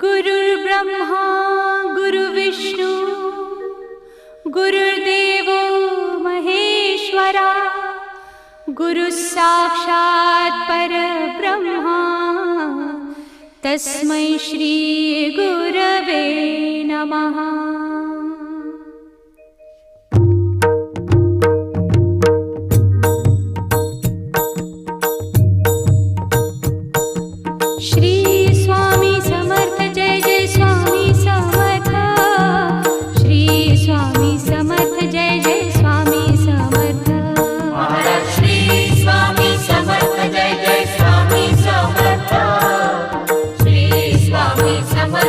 गुरुर्ब्रह्मा गुरुर्विष्णू गुरुर्देवो महेश्वरा गुरुः साक्षात् परब्रह्मा तस्मै श्री गुरवे नमः। श्री स्वामी समर्थ जय जय स्वामी समर्थ। श्री स्वामी समर्थ जय जय स्वामी समर्थ। महाराज श्री स्वामी समर्थ जय जय स्वामी समर्थ। श्री स्वामी समर्थ